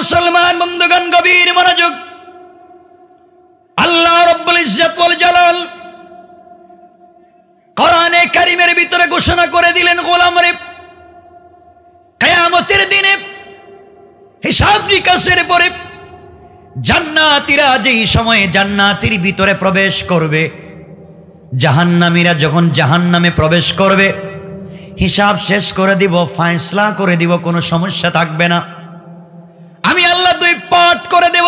মুসলমান বন্ধুগণ, গভীর মনোযোগ। আল্লাহ রব্বুল ইজ্জত ওয়াল জালাল কোরআনে কারীমের ভিতরে ঘোষণা করে দিলেন, গোলামরে কিয়ামতের দিনে হিসাব নিকাশের পরে জান্নাতীরা যেই সময়ে জান্নাতের ভিতরে প্রবেশ করবে, জাহান্নামীরা যখন জাহান্নামে প্রবেশ করবে, হিসাব শেষ করে দিব, ফয়সালা করে দিব, কোনো সমস্যা থাকবে না। আমি আল্লাহ দুই পাঠ করে দেব।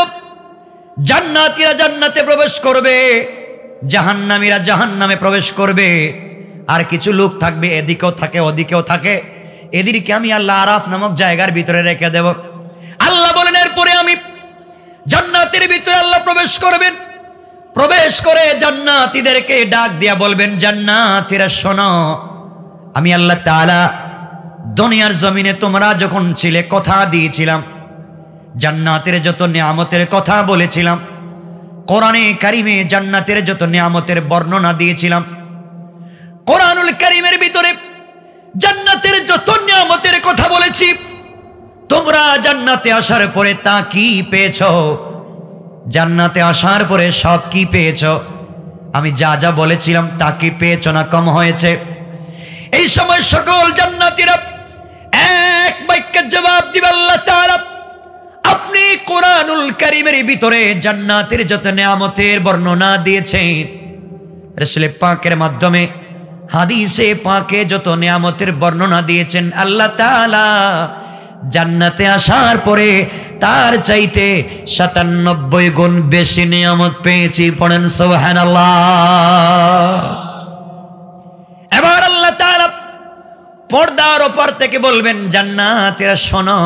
জান্নাতীরা জান্নাতে প্রবেশ করবে, জাহান্নামীরা জাহান্নামে প্রবেশ করবে। আর কিছু লোক থাকবে এদিকেও থাকে ওদিকেও থাকে, এদেরকে আমি আল্লাহ আরাফ নামক জায়গার ভিতরে রেখে দেব। আল্লাহ বলেন, এরপরে আমি জান্নাতের ভিতরে আল্লাহ প্রবেশ করবেন। প্রবেশ করে জান্নাতীদেরকে ডাক দিয়া বলবেন, জান্নাতীরা শোনো, আমি আল্লাহ তাআলা দুনিয়ার জমিনে তোমরা যখন ছিলে কথা দিয়েছিলাম, জান্নাতের যত নিয়ামতের কথা বলেছিলাম, কোরআনে কারিমে জান্নাতের যত নিয়ামতের বর্ণনা দিয়েছিলাম, কোরআনুল কারিমের ভিতরে জান্নাতের যত নিয়ামতের কথা বলেছি, তোমরা জান্নাতে আসার পরে তা কি পেয়েছো? জান্নাতে আসার পরে সব কি পেয়েছো? আমি যা যা বলেছিলাম তা কি পেয়েছো না কম হয়েছে? এই সময় সকল জান্নাতীরা এক বাক্যে জবাব দিবে, আল্লাহ তাআলা আপনি কোরআনুল কারীমের ভিতরে জান্নাতের যত নিয়ামতের বর্ণনা দিয়েছেন, রাসূল পাকের মাধ্যমে হাদিসে পাকে যত নিয়ামতের বর্ণনা দিয়েছেন, আল্লাহ তাআলা জান্নাতে আসার পরে তার চাইতে ৯৭ গুণ বেশি নিয়ামত পেয়েছি। পড়েন সুবহানাল্লাহ। এবার আল্লাহ তাআলা পর্দার ওপর থেকে বলবেন, জান্নাতীরা শোনো,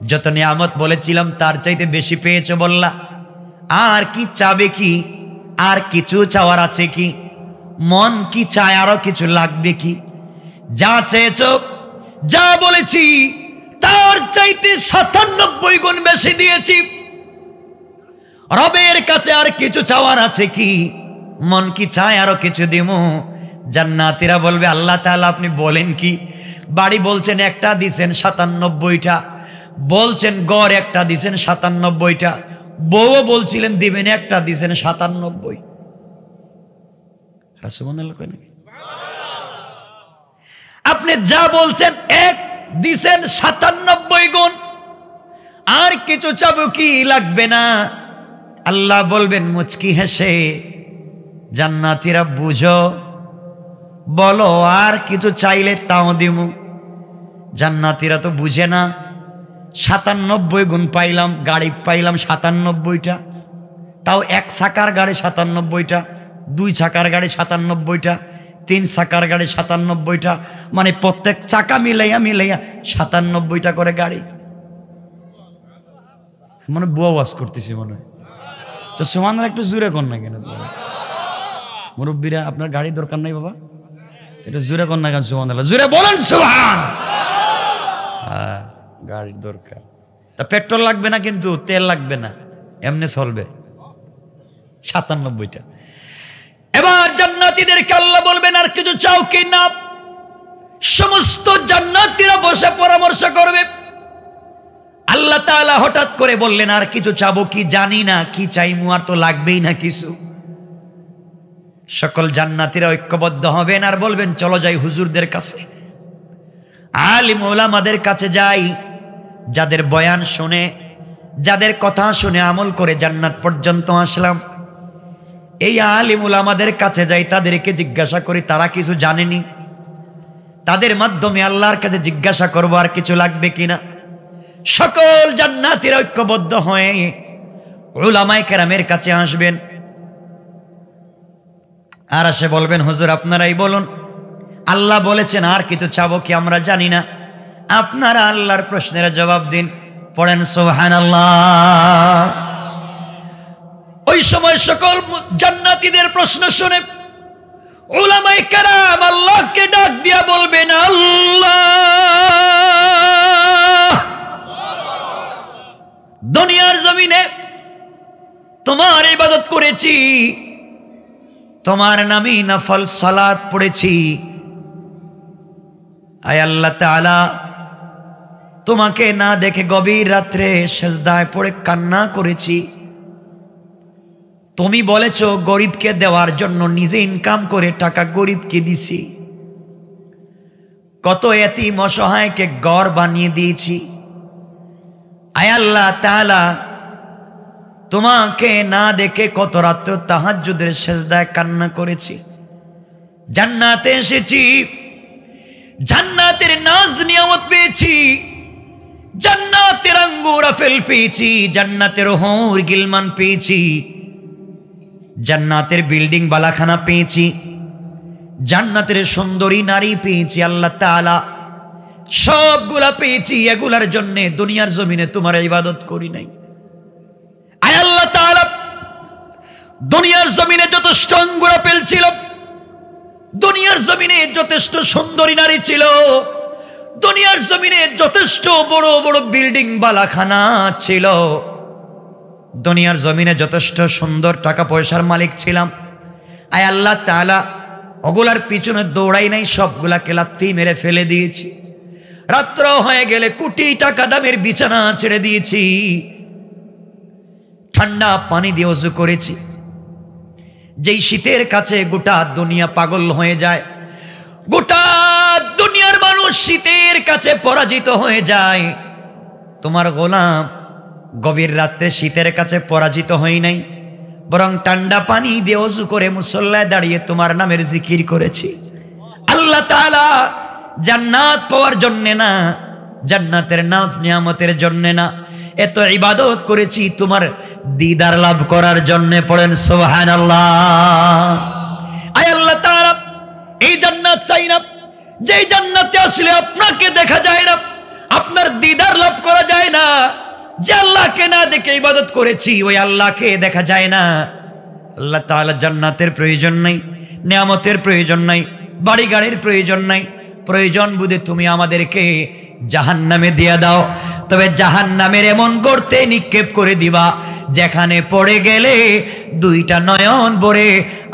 যত নিয়ামত বলেছিলাম তার চাইতে বেশি পেয়েছো বললা, আর কি চাবে? কি আর কিছু চাওয়ার আছে কি? মন কি চায় আরো কিছু লাগবে কি? যা চেয়েছো, যা বলেছি তার চাইতে ৯৭ গুণ বেশি দিয়েছি। রবের কাছে আর কিছু চাওয়ার আছে কি? মন কি চায় আরো কিছু দিমু? জান্নাতীরা বলবে, আল্লাহ তাআলা আপনি বলেন কি? বাড়ি বলছেন একটা দিছেন ৯৭টা, বলছেন গড় একটা দিছেন ৯৭টা, বউ বলছিলেন দিবেন একটা দিছেন ৯৭। আপনি যা বলছেন এক দিছেন ৯৭ গুণ, আর কিছু চাবো কি? লাগবে না। আল্লাহ বলবেন মুচকি হেসে, জান্নাতীরা বুঝো, বলো আর কিছু চাইলে তাও দিমু। জান্নাতীরা তো বুঝে না, ৯৭ গুণ পাইলাম, গাড়ি পাইলাম ৯৭টা, তাও এক চাকার গাড়ি ৯৭টা, ২ চাকার গাড়ি ৯৭টা, ৩ চাকার গাড়ি ৯৭টা, মানে প্রত্যেক চাকা মিলাইয়া মিলাইয়া ৯৭টা করে গাড়ি। মনে বুয়া ওয়াজ করতেছি মনে হয় তো। সুবহানাল্লাহ একটু জোরে কর না কেন? মুরব্বীরা, আপনার গাড়ি দরকার নাই বাবা, এটা জোরে কর না কেন? সুবহানাল্লাহ জোরে বলেন সুবহান। হ্যাঁ, গাড়ির দরকার। তা পেট্রোল লাগবে না, কিন্তু তেল লাগবে না, এমনি চলবে ৯৭টা। এবার জান্নাতীদেরকে আল্লাহ বলবেন, আর কিছু চাও কি? না। সমস্ত জান্নাতীরা বসে পরামর্শ করবে। আল্লাহ তাআলা হঠাৎ করে বললেন, আর কিছু চাবো কি? জানি না কি চাইমু, আর তো লাগবেই না কিছু। সকল জান্নাতীরা ঐক্যবদ্ধ হবেন আর বলবেন, চলো যাই হুজুরদের কাছে, আলিম ওলামাদের কাছে যাই, যাদের বয়ান শুনে, যাদের কথা শুনে আমল করে জান্নাত পর্যন্ত আসলাম। এই আলিম ওলামাদের কাছে যাই, তাদেরকে জিজ্ঞাসা করি তারা কিছু জানেনি, তাদের মাধ্যমে আল্লাহর কাছে জিজ্ঞাসা করব আর কিছু লাগবে কিনা। সকল জান্নাতীরা ঐক্যবদ্ধ হয়ে উলামায়ে কেরামের কাছে আসবেন, আর এসে বলবেন, হুজুর আপনারাই বলুন, আল্লাহ বলেছেন আর কিছু চাবো কি? আমরা জানি না, আপনারা আল্লাহর প্রশ্নের জবাব দিন। পড়েন সুবহানাল্লাহ। ওই সময় সকল জান্নাতীদের প্রশ্ন শুনে উলামায়ে কেরাম আল্লাহকে ডাক দিয়া বলবেন, আল্লাহ, দুনিয়ার জমিনে তোমার ইবাদত করেছি, তোমার নামে নফল সালাত পড়েছি। আয় আল্লাহ তাআলা, তোমাকে না দেখে গভীর রাত্রে সেজদায় পড়ে কান্না করেছি। তুমি বলেছো গরিবকে দেওয়ার জন্য নিজে ইনকাম করে টাকা গরিবকে দিছি। কত এতিম অসহায়কে ঘর বানিয়ে দিয়েছি। আয় আল্লাহ তাআলা, তোমাকে না দেখে কত রাত্র তাহাজ্জুদের সেজদায় কান্না করেছি। জান্নাতে এসেছি, জান্নাতের নাজ নিয়ামত পেয়েছি, জান্নাতের আঙ্গুর আপেল পেয়েছি, জান্নাতের হুর গিলমান পেয়েছি, জান্নাতের বিল্ডিং বালাখানা পেয়েছি, জান্নাতের সুন্দরী নারী পেয়েছি। আল্লাহ তাআলা সবগুলা পেয়েছি, এগুলার জন্য দুনিয়ার জমিনে তোমার ইবাদত করি নাই। আয় আল্লাহ তাআলা, দুনিয়ার জমিনে যথেষ্ট আঙ্গুর আপেল ছিল, দুনিয়ার জমিনে যথেষ্ট সুন্দরী নারী ছিল, দুনিয়ার জমিনে যথেষ্ট বড় বড় বিল্ডিং বালাখানা ছিল, দুনিয়ার জমিনে যথেষ্ট সুন্দর টাকা পয়সার মালিক ছিলাম। আয় আল্লাহ তাআলা, ওগুলার পিছনে দৌড়াই নাই, সবগুলাকে লাথি মেরে ফেলে দিয়েছি। রাত্র হয়ে গেলে কোটি টাকা দামের বিছানা ছেড়ে দিয়েছি, ঠান্ডা পানি দিয়ে ওযু করেছি। যেই শীতের কাছে গোটা দুনিয়া পাগল হয়ে যায়, গোটা দুনিয়ার মানুষ শীতের কাছে পরাজিত হয়ে যায়, তোমার গোলাম গভীর রাতে শীতের কাছে পরাজিত হই নাই, বরং ঠান্ডা পানি দিয়ে ওযু করে মুসল্লায় দাঁড়িয়ে তোমার নামের জিকির করেছি। আল্লাহ তাআলা জান্নাত পাওয়ার জন্য না, জান্নাতের নাজ নিয়ামতের জন্য না, এত ইবাদত করেছি তোমার দিদার লাভ করার জন্য। পড়েন সুবহানাল্লাহ। আয় আল্লাহ তাআলা, এই জান্নাত চাই না যেই জান্নাতে আসলে আপনাকে দেখা যায় না, আপনার দিদার লাভ করা যায় না। যে আল্লাহকে না দেখে ইবাদত করেছি ওই আল্লাহকে দেখা যায় না। আল্লাহ তাআলা জান্নাতের প্রয়োজন নাই, নিয়ামতের প্রয়োজন নাই, বাড়ি গাড়ির প্রয়োজন নাই। প্রয়োজন বুঝে তুমি আমাদেরকে জাহান্নামে দিয়ে দাও, তবে জাহান্নামের এমন গর্তে নিক্ষেপ করে দিবা যেখানে পড়ে গেলে দুইটা নয়ন ভরে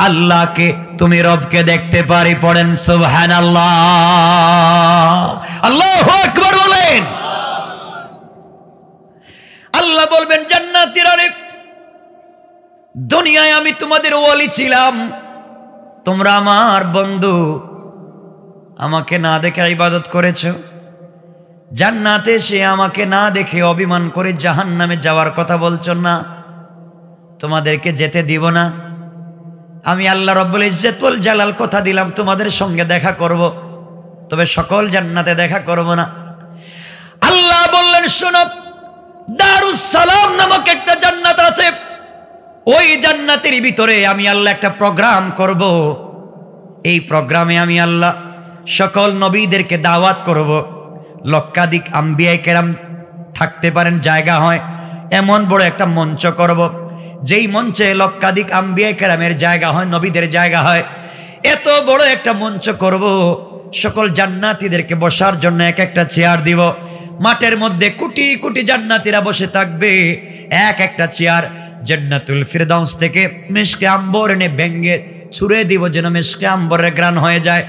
আল্লাহকে তুমি রবকে দেখতে পারি। পড়েন সুবহানাল্লাহ, আল্লাহু আকবার বলেন। আল্লাহ বলবেন জান্নাতীরা রে, দুনিয়ায় আমি তোমাদের ওয়ালি ছিলাম, তোমরা আমার বন্ধু, আমাকে না দেখে ইবাদত করেছো। জান্নাতে সে আমাকে না দেখে অভিমান করে জাহান্নামে যাওয়ার কথা বলছো না, তোমাদেরকে যেতে দিব না। আমি আল্লাহ রব্বুল ইজ্জত ওয়াল জালাল কথা দিলাম তোমাদের সঙ্গে দেখা করব, তবে সকল জান্নাতে দেখা করব না। আল্লাহ বললেন শোনো, দারুস সালাম নামক একটা জান্নাত আছে, ওই জান্নাতের ভিতরে আমি আল্লাহ একটা প্রোগ্রাম করব। এই প্রোগ্রামে আমি আল্লাহ সকল নবীদেরকে দাওয়াত করব। লক্ষাধিক আম্বিয়া কেরাম থাকতে পারেন জায়গা হয়, এমন বড় একটা মঞ্চ করব, যেই মঞ্চে লক্ষাধিক আম্বিয়া কেরামের জায়গা হয়, নবীদের জায়গা হয়। এত বড় একটা মঞ্চ করব, সকল জান্নাতীদেরকে বসার জন্য এক একটা চেয়ার দিব। মাঠের মধ্যে কোটি কোটি জান্নাতীরা বসে থাকবে, এক একটা চেয়ার জান্নাতুল ফিরদাউস থেকে মিশকে আম্বর এনে ভেঙ্গে ছুঁড়ে দিব যেন মিশকে আম্বরের গ্রান হয়ে যায়।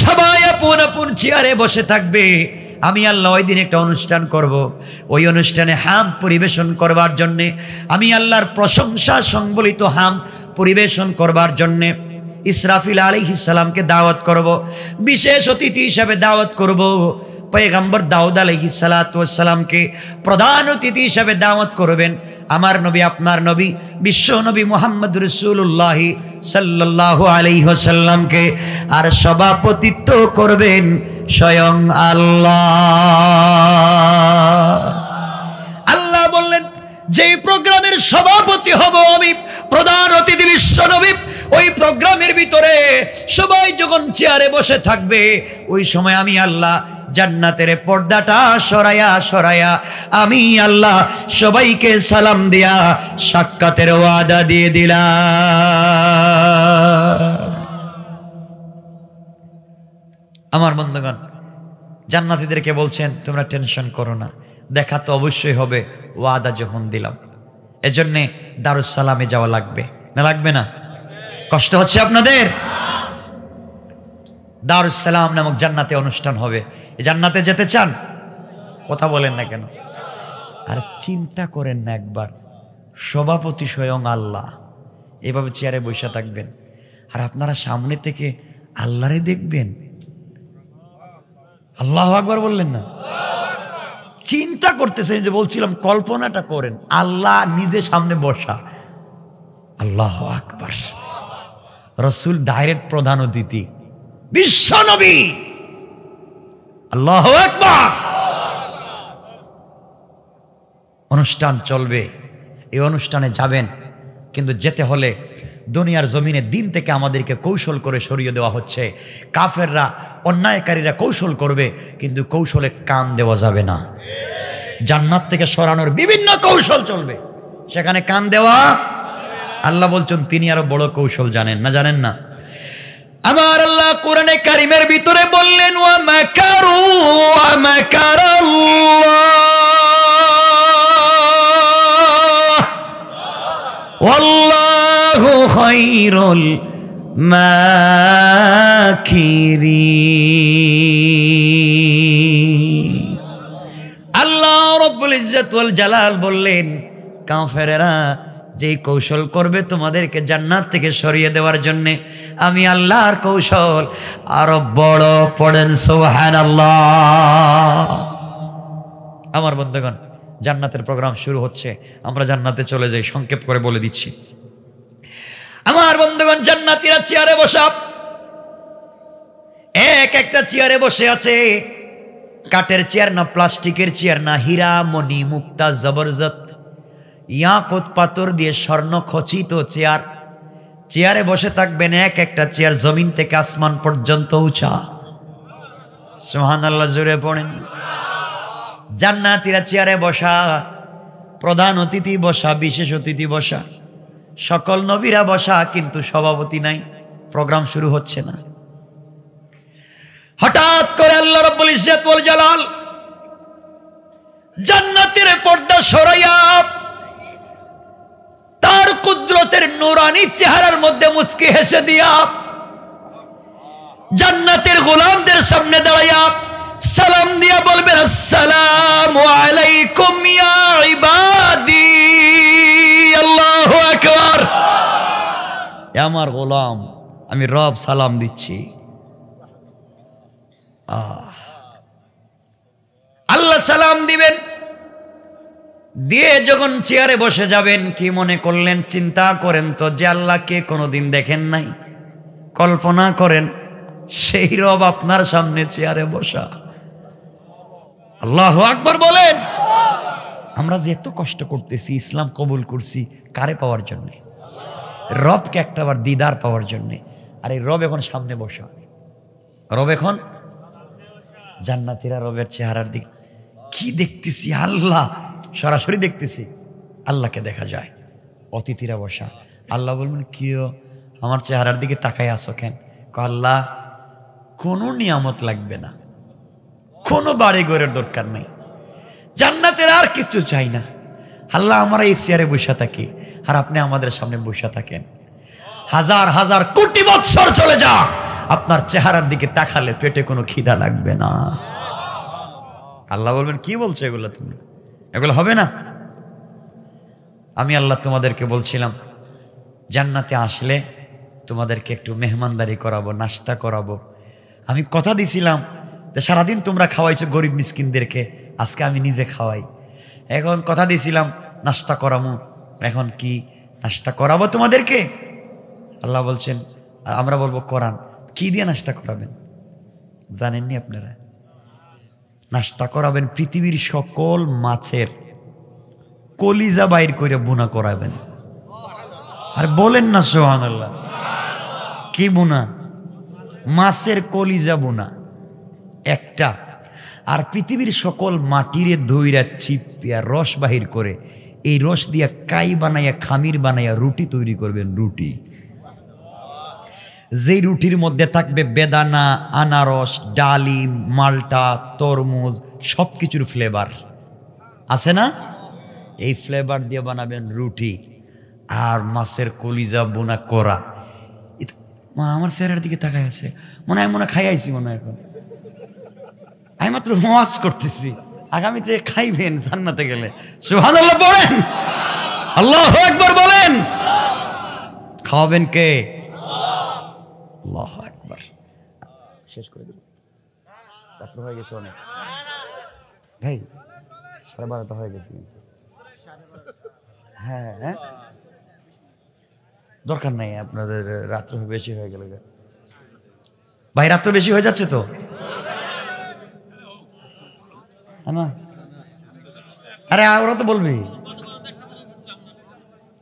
সবাই আপন আপন চেয়ারে বসে থাকবে। আমি আল্লাহ ওই দিন একটা অনুষ্ঠান করব, ওই অনুষ্ঠানে হাম পরিবেশন করবার জন্যে, আমি আল্লাহর প্রশংসা সংবলিত হাম পরিবেশন করবার জন্যে ইসরাফিল আলাইহিস সালামকে দাওয়াত করব, বিশেষ অতিথি হিসাবে দাওয়াত করব। পয়গম্বর দাউদ আলাইহিস সালাতু ওয়াস সালামকে প্রধান অতিথি হিসাবে দাওয়াত করবেন আমার নবী, আপনার নবী, বিশ্ব নবী মুহাম্মদ রাসূলুল্লাহ সাল্লাল্লাহু আলাইহি ওয়াসাল্লামকে। আর সভাপতিত্ব করবেন স্বয়ং আল্লাহ। আল্লাহ বললেন যেই প্রোগ্রামের সভাপতি হব আমি, প্রধান অতিথি বিশ্ব নবী, ওই প্রোগ্রামের ভিতরে সবাই যখন চেয়ারে বসে থাকবে, ওই সময় আমি আল্লাহ জান্নাতের পর্দাটা সরায়া সরায়া আমি আল্লাহ সবাইকে সালাম দিয়া সাক্ষাতের ওয়াদা দিয়ে দিলাম। আমার বন্ধুগণ, জান্নাতীদেরকে বলছেন তোমরা টেনশন করো না, দেখা তো অবশ্যই হবে, ওয়াদা যখন দিলাম। এজন্যে দারুস সালামে যাওয়া লাগবে না, লাগবে না? কষ্ট হচ্ছে আপনাদের? দারুস সালাম নামক জান্নাতে অনুষ্ঠান হবে। জান্নাতে যেতে চান? কথা বলেন না কেন? আর চিন্তা করেন না একবার, সভাপতি স্বয়ং আল্লাহ এভাবে চেয়ারে বসে থাকবেন, আর আপনারা সামনে থেকে আল্লাহরে দেখবেন। আল্লাহু আকবার বললেন না? চিন্তা করতেছেন, যে বলছিলাম কল্পনাটা করেন, আল্লাহ নিজে সামনে বসা। আল্লাহু আকবার। রাসূল ডাইরেক্ট প্রধান অতিথি, বিশ্ব নবী। আল্লাহু আকবার। অনুষ্ঠান চলবে, এই অনুষ্ঠানে যাবেন, কিন্তু যেতে হলে দুনিয়ার জমিনে দিন থেকে আমাদেরকে কৌশল করে সরিয়ে দেওয়া হচ্ছে। কাফেররা, অন্যায়কারীরা কৌশল করবে, কিন্তু কৌশলে কান দেওয়া যাবে না। জান্নাত থেকে সরানোর বিভিন্ন কৌশল চলবে, সেখানে কান দেওয়া। আল্লাহ বলছেন তিনি আরো বড় কৌশল জানেন না, জানেন না? আমার আল্লাহ কোরআনে কারিমের ভিতরে বললেন, ওয়া মাকারু ওয়া মাকারাল্লাহ ওয়াল্লাহু খায়রুল মাকিরিন। আল্লাহ রাব্বুল ইজ্জত ওয়াল জালাল বললেন, কাফেরেরা যে কৌশল করবে তোমাদেরকে জান্নাত থেকে সরিয়ে দেওয়ার জন্য, আমি আল্লাহর কৌশল আরো বড়। পড়েন সুবহানাল্লাহ। আমার বন্ধুগণ, জান্নাতের প্রোগ্রাম শুরু হচ্ছে, আমরা জান্নাতে চলে যাই। সংক্ষেপ করে বলে দিচ্ছি। আমার বন্ধুগণ, জান্নাতীরা চেয়ারে বসা, এক একটা চেয়ারে বসে আছে। কাঠের চেয়ার না, প্লাস্টিকের চেয়ার না, হীরা মণি মুক্তা জবরদস্ত ইয়াকুত পাথর দিয়ে স্বর্ণ খচিত চেয়ার। চেয়ারে বসে থাকবেন, এক একটা চেয়ার জমিন থেকে আসমান পর্যন্ত উঁচা। সুবহানাল্লাহ, জোরে পড়েন। জান্নাতীরা চেয়ারে বসা, প্রধান অতিথি বসা, বিশেষ অতিথি বসা, সকল নবীরা বসা, কিন্তু সভাপতি নাই, প্রোগ্রাম শুরু হচ্ছে না। হঠাৎ করে আল্লাহ রাব্বুল ইজ্জত ওয়াল জালাল জান্নাতের পর্দা সরাইয়া তার কুদরতের নূরানি চেহারার মধ্যে মুস্কি হেসে দিয়া জান্নাতের গোলামদের সামনে দাঁড়াইয়া সালাম দিয়া বলবেন, আসসালামু আলাইকুম ইয়া ইবাদি। আল্লাহু আকবার। আমার গোলাম, আমি রব সালাম দিচ্ছি। আল্লাহ সালাম দিবেন, দিয়ে যখন চেয়ারে বসে যাবেন, কি মনে করলেন? চিন্তা করেন তো, যে আল্লাহকে কোনোদিন দেখেন নাই, কল্পনা করেন সেই রব আপনার সামনে চেয়ারে বসা। আল্লাহু আকবার বলেন। আমরা যে এত কষ্ট করতেছি, ইসলাম কবুল করছি কারে পাওয়ার জন্য? রবকে একটাবার দিদার পাওয়ার জন্য। আর এই রব এখন সামনে বসা, রব এখন জান্নাতীরা রবের চেহারার দিক কি দেখতেছি, আল্লাহ সরাসরি দেখতেছি, আল্লাহকে দেখা যায়। অতিথিরা বসা, আল্লাহ বলবেন, কিও আমার চেহারার দিকে তাকাই আসো কেন? আল্লাহ, কোনো নিয়ামত লাগবে না, কোনো বাড়ি ঘরের দরকার নেই, জান্নাতের আর কিছু চাই না। আল্লাহ, আমরা এই চেয়ারে বসে থাকি, আর আপনি আমাদের সামনে বসে থাকেন। হাজার হাজার কোটি বৎসর চলে যা, আপনার চেহারার দিকে তাকালে পেটে কোনো খিদা লাগবে না। আল্লাহ বলবেন, কি বলছো এগুলো? তুমি এগুলো হবে না। আমি আল্লাহ তোমাদেরকে বলছিলাম, জান্নাতে আসলে তোমাদেরকে একটু মেহমানদারি করাবো, নাস্তা করাবো। আমি কথা দিছিলাম যে সারাদিন তোমরা খাওয়াইছো গরিব মিসকিনদেরকে, আজকে আমি নিজে খাওয়াই। এখন কথা দিছিলাম নাস্তা করাবো, এখন কি নাস্তা করাবো তোমাদেরকে? আল্লাহ বলছেন, আমরা বলবো কোরআন। কি দিয়ে নাস্তা করাবেন জানেননি আপনারা? নাস্তা করাবেন পৃথিবীর সকল মাছের কলিজা বাইর করে বুনা করাবেন। আর বলেন না সুবহানাল্লাহ। কি বুনা? মাছের কলিজা বুনা একটা। আর পৃথিবীর সকল মাটিরে ধইরা চিপিয়া রস বাহির করে এই রস দিয়া কাই বানাইয়া, খামির বানাইয়া রুটি তৈরি করবেন। রুটি, যেই রুটির মধ্যে থাকবে বেদানা, আনারস, ডালিম, মাল্টা, তরমুজ, সবকিছুর ফ্লেভার আছে না? এই ফ্লেভার দিয়ে বানাবেন রুটি। আর মাছের কলিজা বোনা করা। আমার চেহারার দিকে তাকায় আছে, মনে হয় খাই আইছি, মনে হয় এখন আমি মাত্র ওয়াজ করতেছি, আগামীতে খাইবেন জান্নাতে গেলে। সুবহানাল্লাহ বলেন, আল্লাহু আকবার বলেন। খাওয়াবেন কে? আল্লাহু আকবার। শেষ করে দিল, রাত্র হয়ে গেছে অনেক ভাই, 12:30 হয়ে গেছে কিন্তু। হ্যাঁ হ্যাঁ, দরকার নাই আপনাদের, রাত্র বেশি হয়ে গেল ভাই, রাত্র বেশি হয়ে যাচ্ছে তো না? আরে ওরা তো বলবি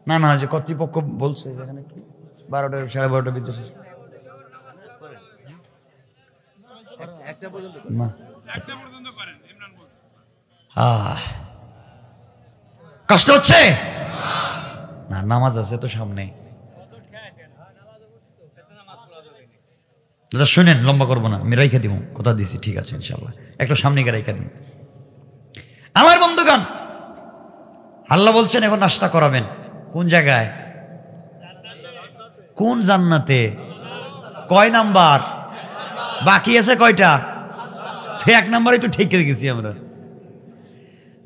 না, না যে কর্তৃপক্ষ বলছে যেখানে কি 12টা 12:30 বিদ্যুৎ না। কষ্ট হচ্ছে না? নামাজ আছে তো সামনে, শুনেন, লম্বা করবো না, আমি রাইখা দিব, কথা দিছি, ঠিক আছে ইনশাল্লাহ, একটু সামনে গিয়ে রাইখা দিব। আমার বন্ধুগণ, আল্লাহ বলছেন এখন নাস্তা করাবেন। কোন জায়গায়? কোন জান্নাতে? কয় নাম্বার? বাকি আছে কয়টা? 1 নাম্বারই তো ঠিক গেছি আমরা।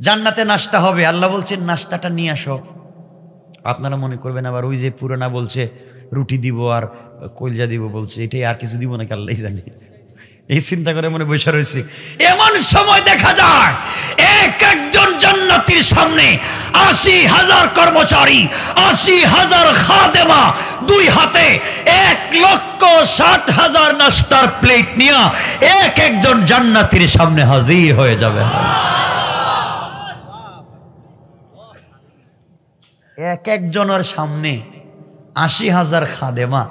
জান্নাতে নাস্তা হবে, আল্লাহ বলছেন নাস্তাটা নিয়ে আসো। আপনারা মনে করবেন আবার ওই যে পুরানা বলছে রুটি দিব আর কলজা দিব বলছে, এটাই আর কিছু দিব নাকি আল্লাহ জানি, এই চিন্তা করে মনে বসে রয়েছি। এমন সময় দেখা যায় এক একজন জান্নাতীর সামনে 80,000 কর্মচারী, 80,000 খাদেমা, 2 হাতে 1,60,000 নাস্তার প্লেট নিয়ে এক একজন জান্নাতীর সামনে হাজির হয়ে যাবে। এক একজনের সামনে 80,000 খাদেমা,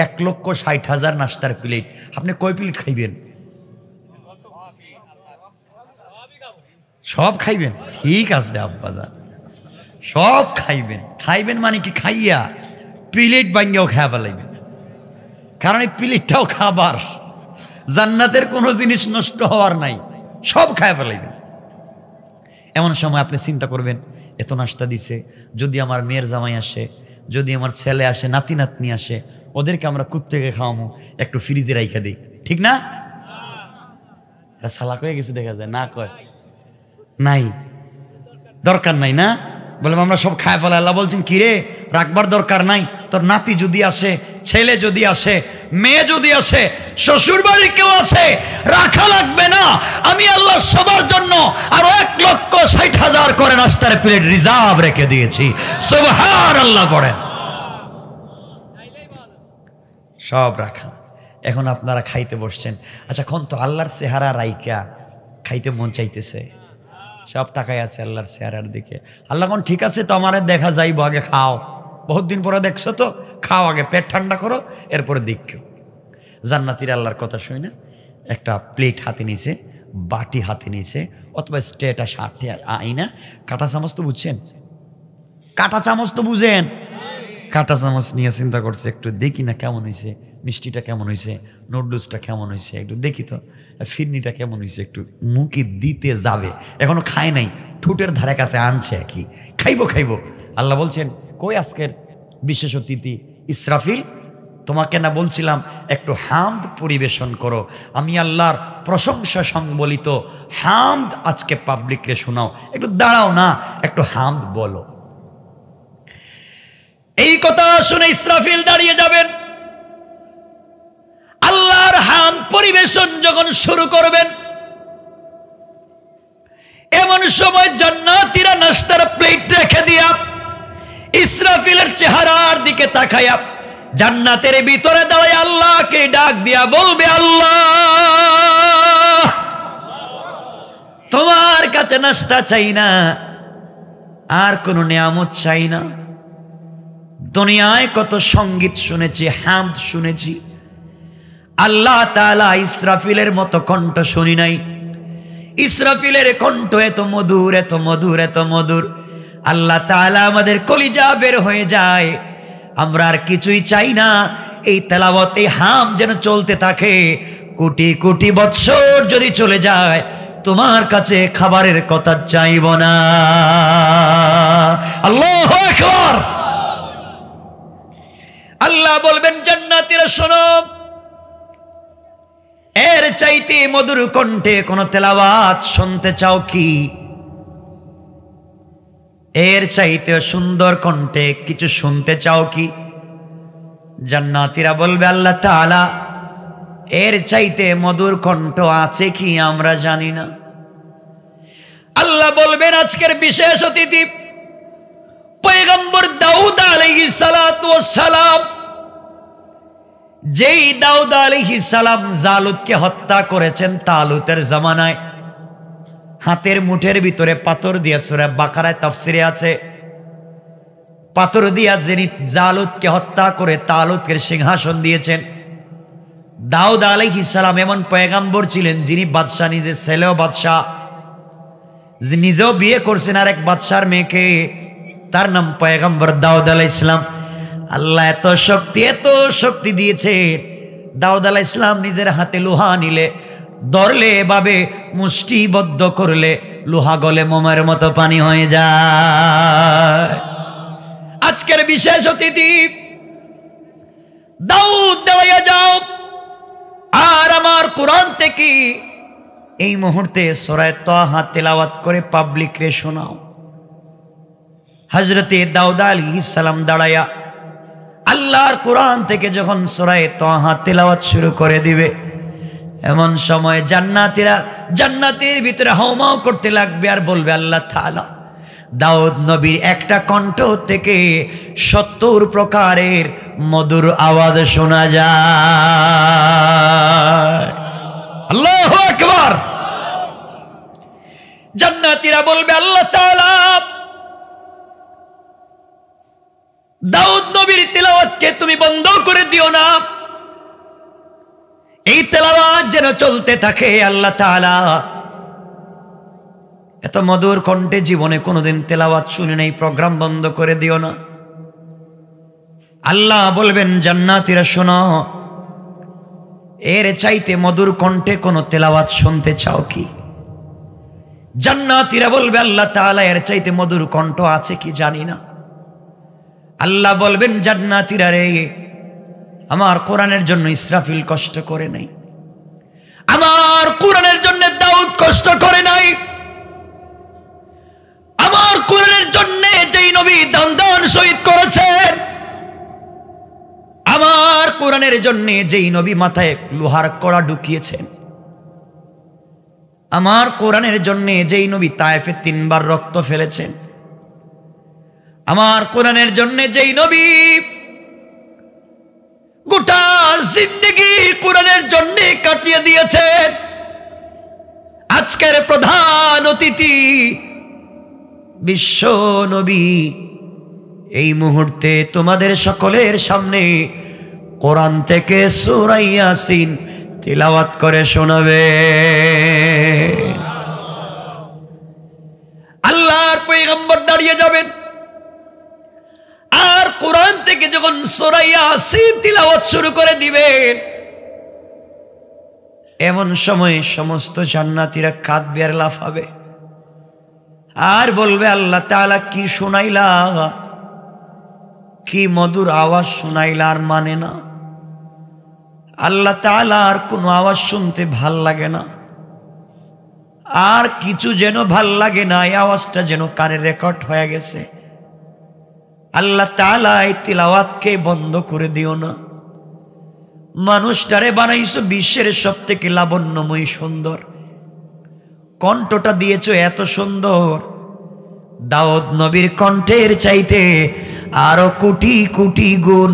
1,60,000 নাস্তার প্লেট। আপনি কয় প্লেট খাইবেন? সব খাইবেন? ঠিক আছে আব্বাজান, সব খাইবেন। খাইবেন মানে কি খাইয়া প্লেট ভাঙ্গেও খাওয়া ফেলাইবেন, কারণ এই প্লেটটাও খাবার। জান্নাতের কোনো জিনিস নষ্ট হওয়ার নাই, সব খাওয়া ফেলাইবেন। এমন সময় আপনি চিন্তা করবেন, এত নাস্তা দিছে, যদি আমার মেয়ের জামাই আসে, যদি আমার ছেলে আসে, নাতি নাতনি আসে, ওদেরকে আমরা কুত্তেকে খাওয়াবো, একটু ফ্রিজে রাইখা দিই, ঠিক না? সালাক হয়ে গেছে দেখা যায়, না কয় নাই, দরকার নাই না, বললাম আমরা সব খায় ফেলা। আল্লাহ বলছেন কি রে, রাখবার দরকার নাই, তোর নাতি যদি আসে, ছেলে যদি আসে, মেয়ে যদি আসে, শ্বশুর বাড়ি কেউ আছে, রাখা লাগবে না। আমি আল্লাহ সবার জন্য আরো 1,60,000 করে নাস্তার প্লেট রিজার্ভ রেখে দিয়েছি। সুবহানাল্লাহ পড়েন। সব রাখা, এখন আপনারা খাইতে বসছেন। আচ্ছা কোন তো আল্লাহর চেহারা রাইকা খাইতে মন চাইতেছে, সব তাকাই আছে আল্লাহর চেহারার দিকে। আল্লাহ কোন ঠিক আছে তো, আমার দেখা যাইব, আগে খাও, বহুত দিন পরে দেখছো তো, খাও, আগে পেট ঠান্ডা করো, এরপরে দেখো। জান্নাতীরা আল্লাহর কথা শুই না, একটা প্লেট হাতে নিছে, বাটি হাতে নিছে, অথবা স্টেটাস হাতে আইনা, কাঁটা চামচ তো বুঝছেন, কাঁটা চামচ তো বুঝেন, কাঁটা চামচ নিয়ে চিন্তা করছে একটু দেখি না কেমন হয়েছে, মিষ্টিটা কেমন হয়েছে, নুডলসটা কেমন হয়েছে, একটু দেখি তো, ফিরনিটা কেমন হয়েছে, একটু মুখে দিতে যাবে, এখনো খায় নাই, ঠোঁটের ধারে কাছে আনছে কি, খাইবো খাইবো। আল্লাহ বলছেন কই আজকের বিশেষ অতিথি ইসরাফিল, তোমাকে না বলছিলাম একটু হামদ পরিবেশন করো, আমি আল্লাহর প্রশংসা সংবলিত হামদ আজকে পাবলিককে শোনাও, একটু দাঁড়াও না, একটু হামদ বলো। এই কথা শুনে ইসরাফিল দাঁড়িয়ে যাবেন, আল্লাহর হামদ পরিবেশন যখন শুরু করবেন, এমন সময় জান্নাতীরা নাস্তার প্লেট রেখে দিয়া ইসরাফিলের চেহারার দিকে তাকায়া জান্নাতের ভিতরে দাঁড়ায় আল্লাহকে ডাক দিয়া বলবে, আল্লাহ তোমার কাছে নাস্তা চাই না, আর কোনো নিয়ামত চাই না। দুনিয়ায় কত সঙ্গীত শুনেছি, হামদ শুনেছি, আল্লাহ তাআলা ইসরাফিলের মতো কণ্ঠ শুনি নাই। ইসরাফিলের কণ্ঠ এত মধুর, এত মধুর, এত মধুর, আল্লাহ তাআলা আমাদের কলিজা বের হয়ে যায়। আমরা আর কিছুই চাই না, এই তেলাওয়াত, এই হাম যেন চলতে থাকে, কোটি কোটি বৎসর যদি চলে যায়, তোমার কাছে খাবারের কথা চাইব না। আল্লাহু আকবার। আল্লাহ বলবেন জান্নাতীরা শোনো, এর চাইতে মধুর কণ্ঠে কোনো তেলাওয়াত শুনতে চাও কি? এর চাইতে সুন্দর কণ্ঠে কিছু শুনতে চাও কি? জান্নাতীরা বলবে আল্লাহ তাআলা এর চাইতে মধুর কণ্ঠ আছে কি আমরা জানি না। আল্লাহ বলবেন আজকের বিশেষ অতিথি পয়গম্বর দাউদ আলাইহিস সালাতু ওয়াস সালাম, যেই দাউদ আলাইহিস সালাম জালুতকে হত্যা করেছেন তালুতের জামানায়, হাতের মুঠের ভিতরে পাথর দিয়া, সূরা বাকারায় তাফসিরে আছে, পাথর দিয়া যিনি জালুতকে হত্যা করে তালুতের সিংহাসন দিয়েছেন। দাউদ আলাইহিস সালাম এমন পয়গম্বর ছিলেন যিনি বাদশাহ, নিজে ছেলেও বাদশাহ, নিজেও বিয়ে করছেন আরেক বাদশার মেয়েকে, তার নাম পয়গম্বর দাউদ আলাইহিস সালাম। আল্লাহ এত শক্তি দিয়েছে, দাউদ আলাইহিস সালাম নিজের হাতে লোহা নিলে, ধরলে এভাবে মুষ্টিবদ্ধ করলে লোহা গলে মোমের মতো পানি হয়ে যায়। আজকের বিশেষ অতিথি দাউদ, দাঁড়িয়ে যাও আর আমার কোরআন থেকে এই মুহূর্তে সূরা তাহা তেলাওয়াত করে পাবলিক রে শোনাও। হযরতে দাউদ আলাইহিস সালাম দাঁড়ায়া আল্লাহর কোরআন থেকে যখন সূরা তাহা তেলাওয়াত শুরু করে দিবে, এমন সময় জান্নাতের ভিতরে হাওমাও করতে লাগবে আর বলবে আল্লাহ তাআলা দাউদ নবীর একটা কণ্ঠ থেকে ৭০ প্রকারের মধুর আওয়াজ শোনা যায়। আল্লাহু আকবার। জান্নাতীরা বলবে আল্লাহ তাআলা দাউদ নবীর তেলাওয়াতকে তুমি বন্ধ করে দিও না, এই তেলাওয়াত যেন চলতে থাকে। আল্লাহ তাআলা এত মধুর কণ্ঠে জীবনে কোনোদিন তেলাওয়াত শুনে নাই, প্রোগ্রাম বন্ধ করে দিও না। আল্লাহ বলবেন জান্নাতীরা শোনো, এর চাইতে মধুর কণ্ঠে কোনো তেলাওয়াত শুনতে চাও কি? জান্নাতীরা বলবে আল্লাহ তাআলা এর চাইতে মধুর কণ্ঠ আছে কি জানি না। আল্লাহ বলবেন জান্নাতীরা রে, আমার কোরআনের জন্য ইসরাফিল কষ্ট করে নাই, আমার কোরআনের জন্য দাউদ কষ্ট করে নাই, আমার কোরআনের জন্য যেই নবী দান শহীদ করেছেন, আমার কোরআনের জন্য যেই নবী মাথায় লোহার কড়া ঢুকিয়েছেন, আমার কোরআনের জন্য যেই নবী তায়েফে ৩ বার রক্ত ফেলেছেন, আমার কোরআনের জন্য যেই নবী গোটা জিন্দেগি কোরআনের জন্য কাটিয়ে দিয়েছেন, আজকের প্রধান অতিথি বিশ্ব নবী এই মুহূর্তে তোমাদের সকলের সামনে কোরআন থেকে সূরা ইয়াসিন তিলাওয়াত করে শোনাবে। আল্লাহর পয়গম্বর দাঁড়িয়ে যাবেন আর কোরআন থেকে যখন সূরা ইয়াসিন তিলাওয়াত শুরু করে দিবেন, এমন সময় সমস্ত জান্নাতীরা কাঁদবে আর লাফাবে আর বলবে আল্লাহ তাআলা কি শোনাইলা, কি মধুর আওয়াজ শোনাইলা, আর মানে না। আল্লাহ তাআলা আর কোনো আওয়াজ শুনতে ভাল লাগে না, আর কিছু যেন ভাল লাগে না, এই আওয়াজটা যেন কানে রেকর্ড হয়ে গেছে। আল্লাহ তাআলা এই তিলাওয়াতকে বন্ধ করে দিও না। মানুষটারে বানাইছো বিশ্বের সব থেকে লাবণ্যময় সুন্দর, কণ্ঠটা দিয়েছো এত সুন্দর, দাউদ নবীর কণ্ঠের চাইতে আরো কোটি কোটি গুণ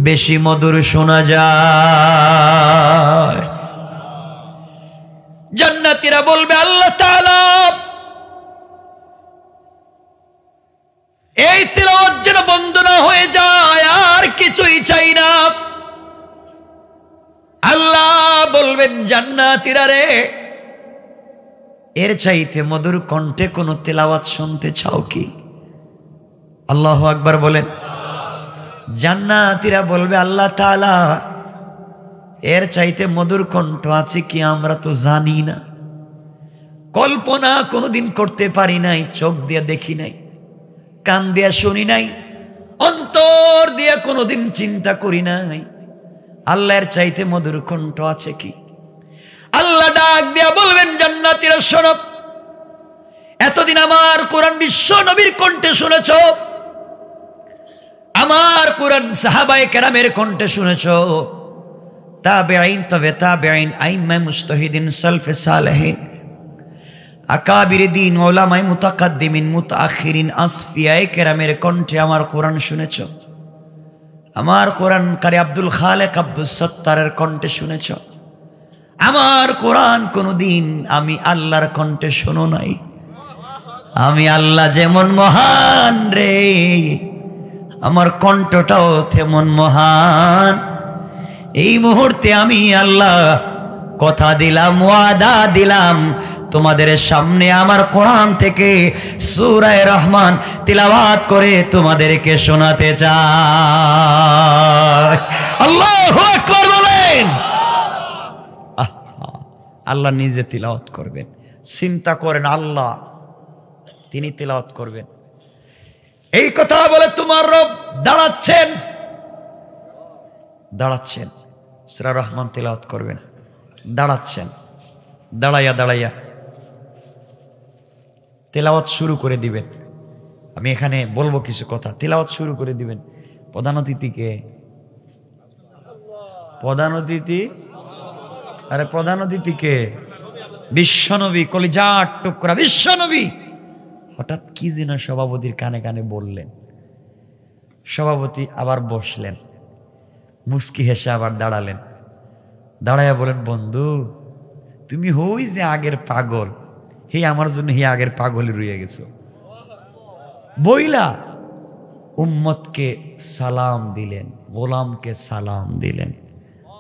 বেশি মধুর শোনা যায়। জান্নাতীরা বলবে আল্লাহ তাআলা এই তিলাওয়াত যেন বন্ধ না হয়ে যায়, আর কিছুই চাই না। আল্লাহ বলবেন জান্নাতীরা রে, এর চাইতে মধুর কণ্ঠে কোন তেলাওয়াত শুনতে চাও কি? আল্লাহু আকবার বলেন। জান্নাতীরা বলবে আল্লাহ তাআলা এর চাইতে মধুর কণ্ঠ আছে কি আমরা তো জানি না, কল্পনা কোনোদিন করতে পারি নাই, চোখ দিয়ে দেখি নাই, কান দিয়ে শুনি নাই, অন্তর দিয়ে কোনোদিন চিন্তা করি নাই। আল্লাহর চাইতে মধুর কণ্ঠ আছে কি? আল্লাহ ডাক দিয়া বলবেন জান্নাতীরা শোনো, এতদিন আমার কোরআন বিশ্ব নবীর কণ্ঠে শুনেছ, আমার কোরআন সাহাবায়ে কেরামের কণ্ঠে শুনেছ, তাবেঈন, তবে তাবেঈন, আইম্মা মুজতাহিদিন, সালফে সালেহিন, আকাবির দ্বীন, উলামায়ে মুতাকাদ্দিমিন, মুতাআখিরিন, আসফিয়ায়ে কেরামের কণ্ঠে আমার কোরআন শুনেছ, আমার কোরআন কারি আব্দুল খালেক, আব্দুস সত্তারের কণ্ঠে শুনেছ। আমার কোরআন কোনদিন আমি আল্লাহর কণ্ঠে শোনো নাই। আমি আল্লাহ যেমন মহান রে, আমার কণ্ঠটাও তেমন মহান। এই মুহূর্তে আমি আল্লাহ কথা দিলাম, ওয়াদা দিলাম, তোমাদের সামনে আমার কোরআন থেকে সূরা রহমান তিলাওয়াত করে তোমাদেরকে শোনাতে চাই। আল্লাহু আকবার বলেন। আল্লাহ নিজে তিলাওয়াত করবেন। চিন্তা করেন, আল্লাহ তিনি তিলাওয়াত করবেন। এই কথা বলে তোমার রব দাঁড়াচ্ছেন, দাঁড়াচ্ছেন, সূরা রহমান তিলাওয়াত করবেন, দাঁড়াচ্ছেন, দাঁড়াইয়া দাঁড়াইয়া তেলাওয়াত শুরু করে দিবেন। আমি এখানে বলবো কিছু কথা, তেলাওয়াত শুরু করে দিবেন। প্রধান অতিথিকে, প্রধান অতিথি, আরে প্রধান অতিথিকে বিশ্বনবী, কলিজার টুকরা বিশ্বনবী। হঠাৎ কি যেন সভাপতির কানে কানে বললেন। সভাপতি আবার বসলেন, মুস্কি হেসে আবার দাঁড়ালেন, দাঁড়াইয়া বলেন, বন্ধু তুমি হই যে আগের পাগল, হে আমার জন্য হে আগের পাগলই রয়ে গেছো। বইলা উম্মতকে সালাম দিলেন, গোলামকে সালাম দিলেন।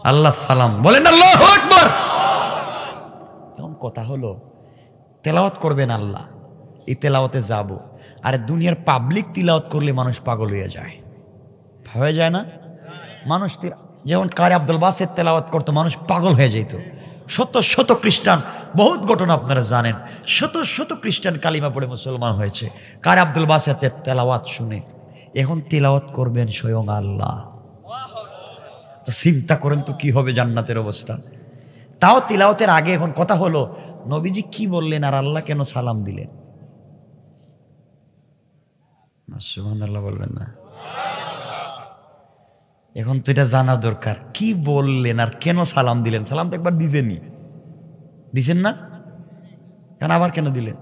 আল্লাহ সালাম বলেন, আল্লাহু আকবার। এখন কথা হলো, তেলাওয়াত করবেন আল্লাহ, এই তেলাওয়াতে যাব। আরে দুনিয়ার পাবলিক তিলাওয়াত করলে মানুষ পাগল হয়ে যায়, হয়ে যায় না? মানুষ যেমন কারি আব্দুল বাসেত তেলাওয়াত করতো, মানুষ পাগল হয়ে যেত। শত শত খ্রিস্টান, বহুত ঘটনা আপনারা জানেন, শত শত খ্রিস্টান কালিমা পড়ে মুসলমান হয়েছে কারি আব্দুল বাসেতের তেলাওয়াত শুনে। এখন তেলাওয়াত করবেন স্বয়ং আল্লাহ। চিন্তা করেন তো কি হবে জান্নাতের অবস্থা। তাও তিলাওয়াতের আগে এখন কথা হলো, নবীজি কি বললেন আর আল্লাহ কেন সালাম দিলেন? সুবহানাল্লাহ বলবেন না? এখন তো এটা জানা দরকার, কি বললেন আর কেন সালাম দিলেন। সালাম তো একবার দিছেনই, দিছেন না? এখন আবার কেন দিলেন?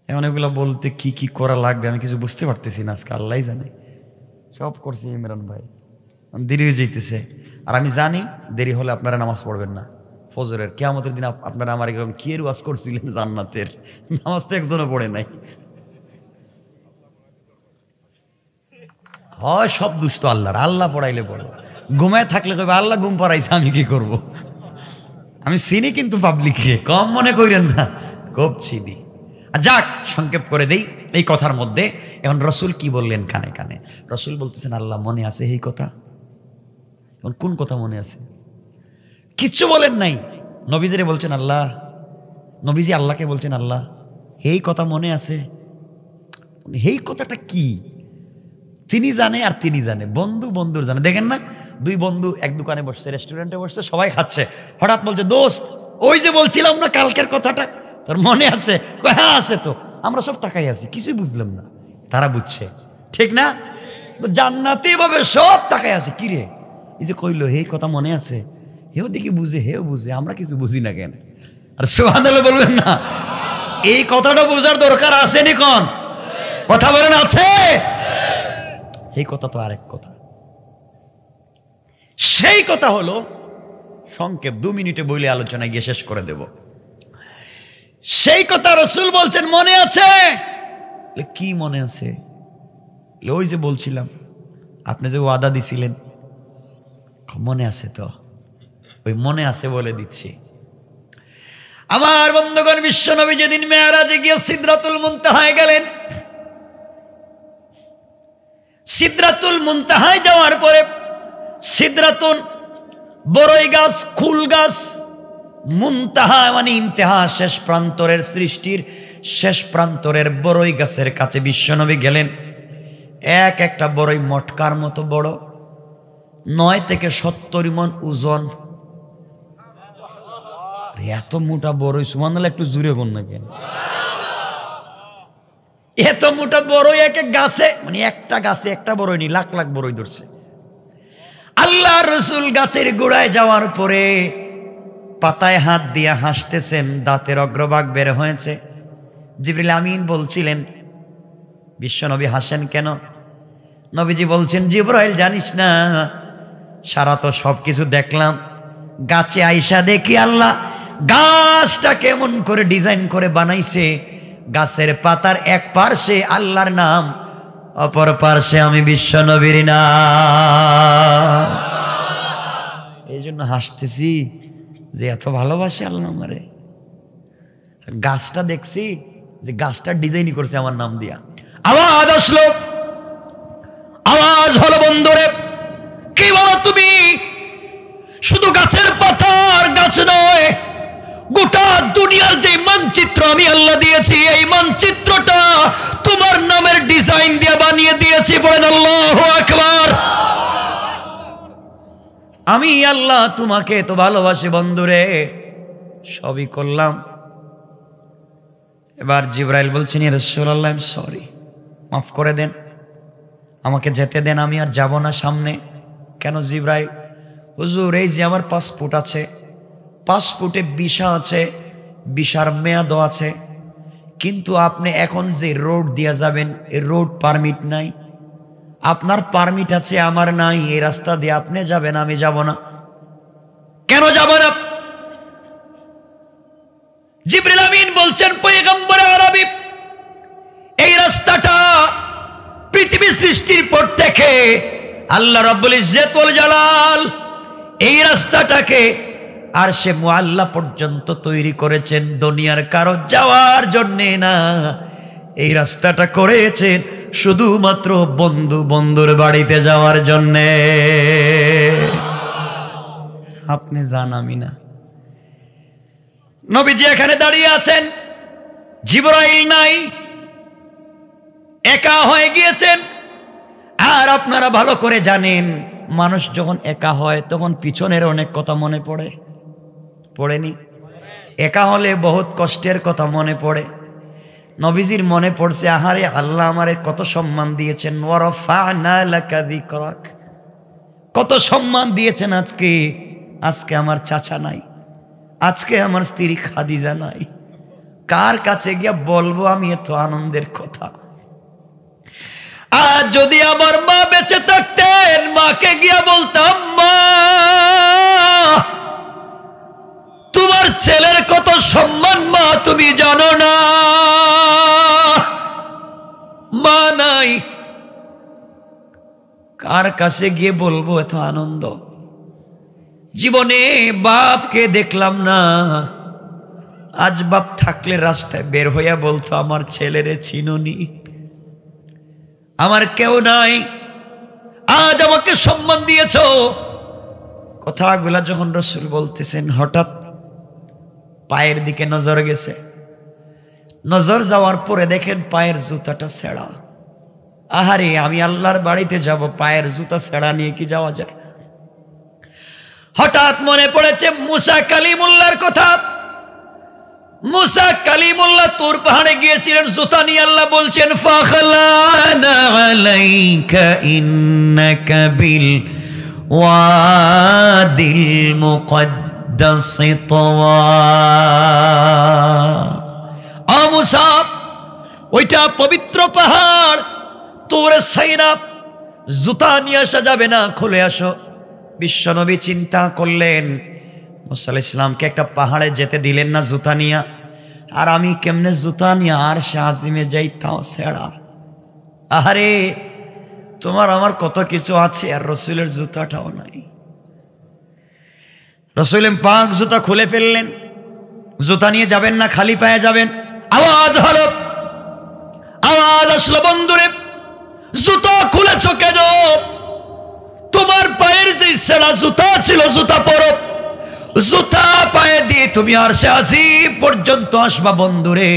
এখন এগুলো বলতে কি কি করা লাগবে আমি কিছু বুঝতে পারতেছি না, আজকে আল্লাহই জানে। সব করছি ইমরান ভাই, দেরি হয়ে যাইতেছে। আর আমি জানি দেরি হলে আপনারা নামাজ পড়বেন না ফজরের। কিয়ামতের দিন আপনারা আমার কি এর ওয়াজ করছিলেন জান্নাতের, নামাজ তো একজনও পড়ে নাই। হয় সব দুষ্ট আল্লাহর, আল্লাহ পড়াইলে পড়ো, ঘুমায় থাকলে কবে আল্লাহ ঘুম পাড়াইছে আমি কি করব। আমি চিনি কিন্তু পাবলিককে, কম মনে করেন না, খুব চিনি। যাক, সংক্ষেপ করে দেই এই কথার মধ্যে। এখন রসুল কি বললেন কানে কানে? রসুল বলতেছেন, আল্লাহ মনে আছে এই কথা? এখন কোন কথা মনে আছে? কিচ্ছু বলেন নাই। নবীজিরে বলছেন আল্লাহ, নবীজি আল্লাহকে বলছেন আল্লাহ এই কথা মনে আছে। এই কথাটা কি তিনি জানে আর তিনি জানে, বন্ধু বন্ধুর জানে। দেখেন না, দুই বন্ধু এক দোকানে বসছে, রেস্টুরেন্টে বসছে, সবাই খাচ্ছে, হঠাৎ বলছে, দোস্ত ওই যে বলছিলাম না কালকের কথাটা, তোর মনে আছে? হ্যাঁ আছে তো। আমরা সব তাকাই আছি, কিছুই বুঝলাম না, তারা বুঝছে, ঠিক না? জান্নাতে ভাবে সব তাকাই আছে, কিরে এই যে কইলো এই কথা মনে আছে, হেও দেখি বুঝে, হেও বুঝে, আমরা কিছু বুঝি না কেন? আর সুবহানাল্লাহ বলবেন না? এই কথাটা বোঝার দরকার আছে নি? কোন কথা বলেন আছে? এই কথা তো আরেক কথা। সেই কথা হলো সংক্ষেপ 2 মিনিটে বইলে আলোচনায় গিয়ে শেষ করে দেব। সেই কথা রাসূল বলছেন মনে আছে। কি মনে আছে? ওই যে বলছিলাম, আপনি যে ওয়াদা দিছিলেন, মনে আছে তো? ওই মনে আছে বলে দিচ্ছি। আমার বন্ধুগণ, বিশ্বনবী যেদিন মেরাজে গিয়ে সিদরাতুল মুনতাহায় গেলেন, সিদরাতুল মুনতাহায় যাওয়ার পরে সিদরাতুন বড়ই গাছ, কুল গাছ, মুনতাহা মানে ইন্তেহা, শেষ প্রান্তরের, সৃষ্টির শেষ প্রান্তরের বড়ই গাছের কাছে বিশ্বনবী গেলেন। এক একটা বড়ই মটকার মতো বড়, 9 থেকে 70 মণ ওজন। এত মোটা বড়ই, সুবহানাল্লাহ একটু জুড়ে কোন না কেন? এত মোটা বড়ই এক এক গাছে, মানে একটা গাছে একটা বড়ই নি, লাখ লাখ বড়ই ধরছে। আল্লাহ রসুল গাছের গোড়ায় যাওয়ার পরে পাতায় হাত দিয়ে হাসতেছেন, দাঁতের অগ্রভাগ বের হয়েছে। জিবরিল আমিন বলছিলেন, বিশ্বনবী হাসেন কেন? নবীজি বলছেন, জিবরাইল জানিস না, সারা তো সবকিছু দেখলাম, গাছে আইসা দেখি আল্লাহ গাছটা কেমন করে ডিজাইন করে বানাইছে। গাছের পাতার এক পার্শ্বে আল্লাহর নাম, অপর পার্শ্বে আমি বিশ্বনবীর নাম। এই জন্য হাসতেছি যে এত ভালোবাসে আল্লাহ আমারে। গাছটা দেখছি যে গাছটা ডিজাইনই করছে আমার নাম দিয়া। আওয়াজ আসলো, আওয়াজ হলো, বন্ধুরে কি বলো তুমি? শুধু গাছের পাতার গাছ নয়, গোটা দুনিয়ার যে মানচিত্র আমি আল্লাহ দিয়েছি, এই মানচিত্রটা তোমার নামের ডিজাইন দিয়ে বানিয়ে দিয়েছি। বলেন আল্লাহু আকবার। আমি আল্লাহ তোমাকে তো ভালোবাসি বন্ধুরে, সবই করলাম। এবার জিবরাইল বলছেন, ইয়া রাসূলুল্লাহ আই এম সরি, মাফ করে দেন, আমাকে যেতে দেন, আমি আর যাব না সামনে। কেন জিবরাইল? হুজুর এই যে আমার পাসপোর্ট আছে, পাসপোর্টে ভিসা আছে, ভিসার মেয়াদও আছে, কিন্তু আপনি এখন যে রোড দিয়ে যাবেন এই রোড পারমিট নাই। আপনার পারমিট আছে, আমার নাই, এই রাস্তা দিয়ে আপনি যাবেন, আমি যাব না। কেন যাব না? জিবরিল আমিন বলছেন, পয়গম্বরে আরবি, এই রাস্তাটা পৃথিবী সৃষ্টির পর থেকে আল্লাহ রাব্বুল ইজ্জত ওয়াল জালাল এই রাস্তাটাকে আরশে মুআল্লা পর্যন্ত তৈরি করেছেন দুনিয়ার কারো যাওয়ার জন্যে না। এই রাস্তাটা করেছেন শুধুমাত্র বন্ধু বন্ধুর বাড়িতে যাওয়ার জন্যে। আপনি জান, আমি না। নবীজি এখানে দাঁড়িয়ে আছেন, জিবরাইল নাই, একা হয়ে গিয়েছেন। আর আপনারা ভালো করে জানেন, মানুষ যখন একা হয় তখন পিছনের অনেক কথা মনে পড়ে, পড়েনি? একা হলে বহুত কষ্টের কথা মনে পড়ে। নবীজির মনে পড়ছে, আহারে আল্লাহ আমারে কত সম্মান দিয়েছেন, ওয়ারাফা'না লাকা যিকরাক, কত সম্মান দিয়েছেন। আজকে আমার চাচা নাই, আজকে আমার স্ত্রী খাদিজা নাই, কার কাছে গিয়া বলবো আমি এত আনন্দের কথা? আর যদি আমার মা বেঁচে থাকতেন, মাকে গিয়া বলতাম, মা তোমার ছেলের কত সম্মান মা তুমি জানো না। মা নাই, কার কাছে গিয়ে বলবো এত আনন্দ? জীবনে বাপকে দেখলাম না। আজ বাপ থাকলে রাস্তায় বের হইয়া বলতো, আমার ছেলেরে চিনুনি, আমার কেউ নাই, আজ আমাকে সম্মান দিয়েছ। কথাগুলা যখন রাসূল বলতেছেন, হঠাৎ পায়ের দিকে নজর গেছে। নজর যাওয়ার পরে দেখেন পায়ের জুতাটা ছেঁড়া। আহারে, আমি আল্লাহর বাড়িতে যাব, পায়ের জুতা ছেঁড়া নিয়ে কি যাওয়া যায়? হঠাৎ মনে পড়েছে মুসা কালিমুল্লাহর কথা। মুসা কালিমুল্লাহ তুর পাহাড়ে গিয়েছিলেন জুতা নিয়ে। আল্লাহ বলছেন, ফাখলানা আলাইকা ইন্নাকা বিল ওয়াদিল মুকদ্দাস তাওয়া। ও মুসা, ওইটা পবিত্র পাহাড়, তুর সাইনা, জুতা নিয়ে আসা যাবে না, খুলে আসো। বিশ্বনবী চিন্তা করলেন, মুসা আলাইহিস সালামকে একটা পাহাড়ে যেতে দিলেন না জুতা নিয়া, আর আমি কেমনে জুতা নিয়ে আরশে আজিমে যাই, তাও ছেঁড়া। আহারে, তোমার আমার কত কিছু আছে, আর রসুলের জুতাটাও নাই। রসুল পাক জুতা খুলে ফেললেন। জুতা নিয়ে যাবেন না, খালি পায়ে যাবেন। আওয়াজ হলো, আওয়াজ আসলো, বন্ধুরে জুতা খুলেছ কেন? তোমার পায়ের যে ছেঁড়া জুতা ছিল, জুতা পরো। জুতা পায়ে দিয়ে তুমি আরশে আজিম পর্যন্ত আসবা। বন্ধুরে,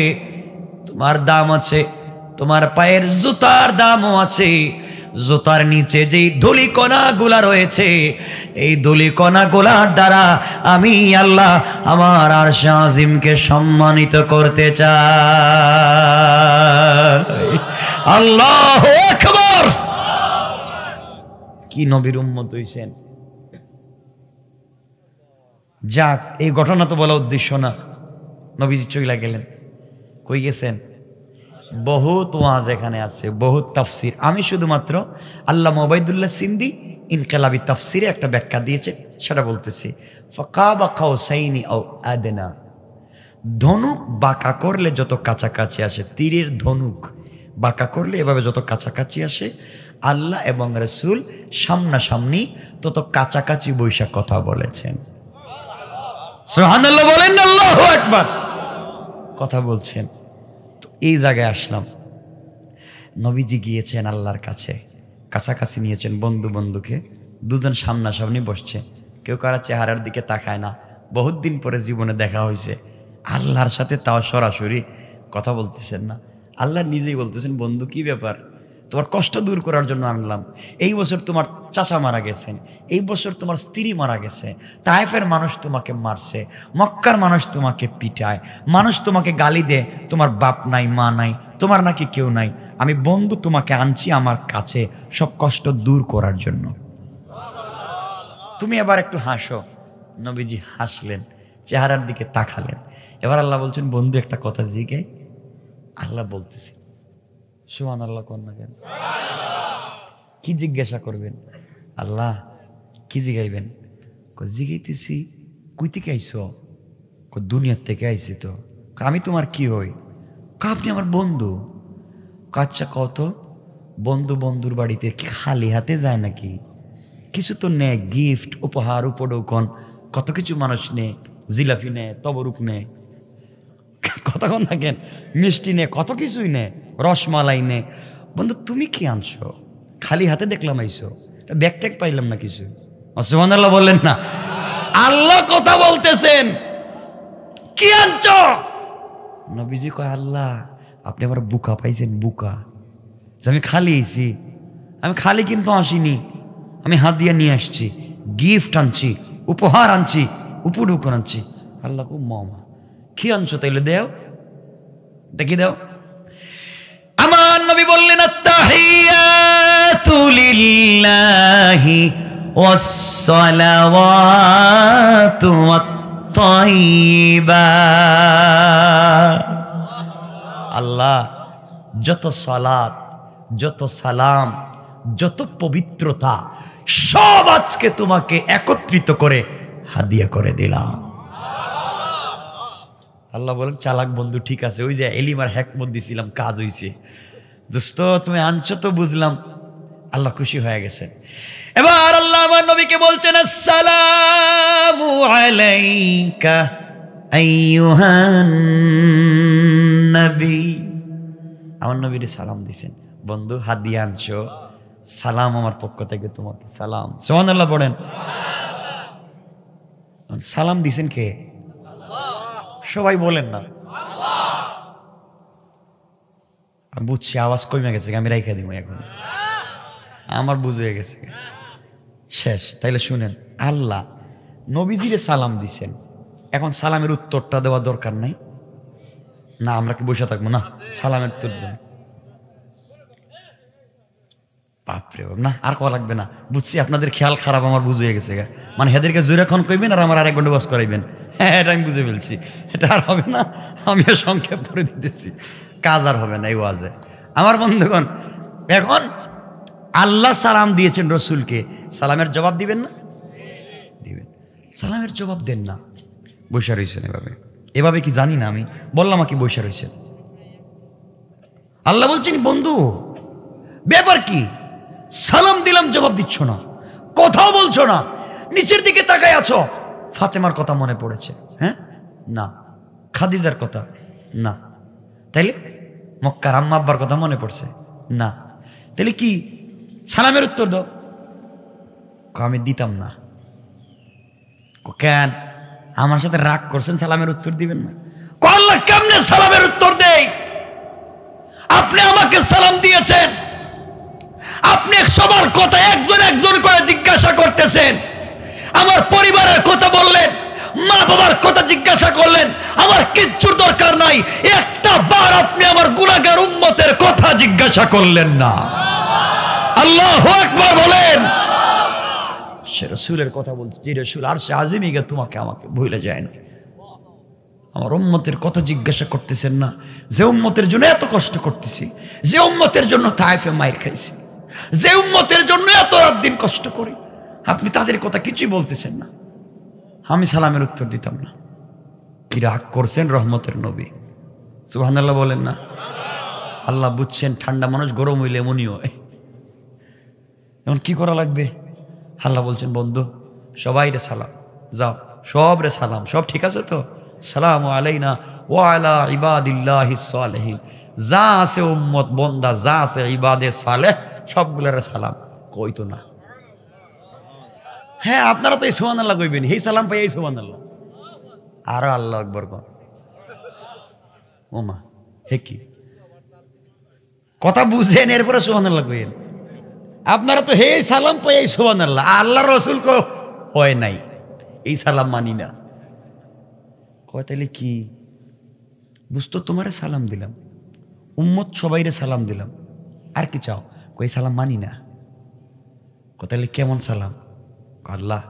তোমার দাম আছে, তোমার পায়ের জুতার দামও আছে। জুতার নিচে যেই ধূলিকণাগুলা রয়েছে, এই ধূলিকণাগুলার দ্বারা আমি আল্লাহ আমার আরশ আজিমকে সম্মানিত করতে চাই। আল্লাহু আকবার। কি নবীর উম্মত হইছেন। যাক, এই ঘটনা তো বলা উদ্দেশ্য না। নবীজি চইলা গেলেন, কই গেছেন? বহুত ওয়াজ এখানে আছে, বহুত তাফসির। আমি শুধুমাত্র আল্লামা ওবায়দুল্লাহ সিন্দি ইনকিলাবি তাফসিরে একটা ব্যাখ্যা দিয়েছে, সেটা বলতেছি। ফাকাবা কাউসাইনি আও আদনা, ধনুক বাঁকা করলে যত কাছাকাছি আসে, তীরের ধনুক বাঁকা করলে এভাবে যত কাছাকাছি আসে, আল্লাহ এবং রাসূল সামনাসামনি তত কাছাকাছি বৈশা কথা বলেছেন। সুবহানাল্লাহ বলেন, আল্লাহু আকবার। কথা বলছেন। তো এই জায়গায় আসলাম, নবীজি গিয়েছেন আল্লাহর কাছে, কাছাকাছি নিয়েছেন বন্ধু বন্ধুকে, দুজন সামনাসামনি বসছে, কেউ কারো চেহারার দিকে তাকায় না, বহুত দিন পরে জীবনে দেখা হয়েছে, আল্লাহর সাথে তাও সরাসরি কথা বলতেছেন না। আল্লাহ নিজেই বলতেছেন, বন্ধু কি ব্যাপার, তোমার কষ্ট দূর করার জন্য আনলাম। এই বছর তোমার চাচা মারা গেছেন, এই বছর তোমার স্ত্রী মারা গেছে, তায়েফের মানুষ তোমাকে মারছে, মক্কার মানুষ তোমাকে পিটায়, মানুষ তোমাকে গালি দেয়, তোমার বাপ নাই মা নাই, তোমার নাকি কেউ নাই। আমি বন্ধু তোমাকে আনছি আমার কাছে সব কষ্ট দূর করার জন্য। তুমি এবার একটু হাসো। নবীজি হাসলেন, চেহারার দিকে তাকালেন। এবার আল্লাহ বলছেন, বন্ধু একটা কথা জিজ্ঞাই। আল্লাহ বলতেছে, সুবহানাল্লাহ কোন না কেন? কি জিজ্ঞাসা করবেন? আল্লাহ কি জিগাইবেন? জিগাইতেছি, কই থেকে আইছো? দুনিয়ার থেকে আইছি। তো আমি তোমার কি হই? আপনি আমার বন্ধু। আচ্ছা কত বন্ধু বন্ধুর বাড়িতে কি খালি হাতে যায় নাকি? কিছু তো নেয়, গিফট উপহার উপঢৌকন কত কিছু মানুষ নেয়, জিলাপি নেয়, তবরুক নেয়, কথা কন না কেন, মিষ্টি নে, কত কিছুই নে, রসমালাই নে। বন্ধু তুমি কি আনছো? খালি হাতে দেখলাম আইসো, ব্যাগ ট্যাগ পাইলাম না কিছু। সুবহানাল্লাহ বললেন না? আল্লাহ কথা বলতেছেন, কি আনছো? নবীজি কয়, আল্লাহ আপনি আমার বুকা পাইছেন, বুকা। আমি খালি আইছি, আমি খালি কিন্তু আসিনি, আমি হাত দিয়ে নিয়ে আসছি, গিফট আনছি, উপহার আনছি, উপঢৌকন আনছি। আল্লাহ খুব মামা কি আনছো তাইলে দেও, দেখি দাও। আমার নবী বললেন, আত্তাহিয়াতু লিল্লাহি ওয়াসসালাওয়াতু ওয়াত-তাইয়্যিবাত। আল্লাহ যত সালাত, যত সালাম, যত পবিত্রতা সব আজকে তোমাকে একত্রিত করে হাদিয়া করে দিলাম। আল্লাহ বলেন, চালাক বন্ধু, ঠিক আছে, ওই যে এলিমার হ্যাকমত দিছিলাম, কাজ হইছে। দোস্ত তুমি আনছো তো বুঝলাম। আল্লাহ খুশি হয়ে গেছেন। এবার আল্লাহ আমার নবীকে বলছেন, আসসালামু আলাইকা আইয়ুহান নবী। আমার নবীরে সালাম দিছেন, বন্ধু হাদিয়া আনছো, সালাম আমার পক্ষ থেকে তোমাকে সালাম। সুবহানাল্লাহ পড়েন। সালাম দিছেন কে? সবাই বলেন না। আমি বুঝছি আওয়াজ কমে গেছে, আমি রাইখা দিব এখন, আমার বুঝ হয়ে গেছে শেষ। তাইলে শুনেন, আল্লাহ নবীজিরে সালাম দিছেন, এখন সালামের উত্তরটা দেওয়া দরকার নাই না? আমরা কি বসে থাকবো না? সালামের উত্তর দেব, বাপরে বাপ, না আর কওয়া লাগবে না। বুঝছি আপনাদের খেয়াল খারাপ, আমার বুঝ হয়ে গেছে। মানে হেদেরকে জোরে খন কইবেন আর আমার আরেক ঘন্টা বস করাইবেন। হ্যাঁ, এটা আমি বুঝে ফেলছি, এটা আর হবে না। আমিও সংক্ষেপ করে দিতেছি, কাজ আর হবে না এই ওয়াজে। আমার বন্ধুগণ, এখন আল্লাহ সালাম দিয়েছেন রসুলকে, সালামের জবাব দিবেন না? দিবেন। সালামের জবাব দেন না, বসে রয়েছেন এভাবে। এভাবে কি জানি না আমি, বললাম কি বসে রয়েছেন। আল্লাহ বলছেন, বন্ধু ব্যাপার কি? সালাম দিলাম জবাব দিচ্ছ না, কথাও বলছো না, নিচের দিকে তাকায় আছো। ফাতেমার কথা মনে পড়েছে? হ্যাঁ না। খাদিজার কথা? না। তাইলে মক্কার আম্মা আব্বার কথা মনে পড়ছে? না। তাহলে কি সালামের উত্তর দাও। আমি দিতাম না। কেন? আমার সাথে রাগ করছেন, সালামের উত্তর দিবেন না? আল্লাহ কেমনে সালামের উত্তর দেয়? আপনি আমাকে সালাম দিয়েছেন, আপনি আপনি সবার কথা একজন একজন করে জিজ্ঞাসা করতেছেন। আমার পরিবারের কথা বললেন, মা বাবার কথা জিজ্ঞাসা করলেন, আমার কিচ্ছুর দরকার নাই, একটা বার আপনি আমার গুনাহগার উম্মতের কথা জিজ্ঞাসা করলেন না। আল্লাহু আকবার বলেন। সে রাসূলের কথা বলতে, যে রাসূল আরশে আজিমে গিয়ে তোমাকে আমাকে ভুলে যায় না, আমার উম্মতের কথা জিজ্ঞাসা করতেছেন না, যে উম্মতের জন্য এত কষ্ট করতেছি, যে উম্মতের জন্য তায়েফে মাইর খাইছি, যে উম্মতের জন্য এত রাত দিন কষ্ট করি, আপনি তাদের কথা কিছুই বলতেছেন না। আমি সালামের উত্তর দিতাম না। কি রাগ করছেন রহমতের নবী, সুবহানাল্লাহ বলেন না। আল্লাহ বুঝছেন ঠান্ডা মানুষ গরম হইলে এমনই হয়। এখন কি করা লাগবে? আল্লাহ বলছেন বন্ধু সবাই রে সালাম, যাও সব রে সালাম, সব ঠিক আছে তো? সালামু আলাইনা ওয়া আলা ইবাদিল্লাহিস সালিহিন, যা আছে উম্মত বন্দা, যা আছে ইবাদে সালেহ সবগুলোর সালাম। কই তো না। হ্যাঁ আপনারা তো এই সুবহানাল্লাহ কইবেন, এই সালাম পাই এই সুবহানাল্লাহ, আর আল্লাহু আকবার কোন ওমা হে কি কথা বুঝেন, এরপরে সুবহানাল্লাহ কইেন। আপনারা তো হে সালাম পাই এই সুবহানাল্লাহ, আল্লাহ রসুল কো হয় নাই, এই সালাম মানি না। কয় তাইলে কি দোস্ত, তোমারে সালাম দিলাম, উম্মত সবাইরে সালাম দিলাম, আর কি চাও? কই সালাম মানি না। কয় তাইলে কেমন সালাম? আল্লাহ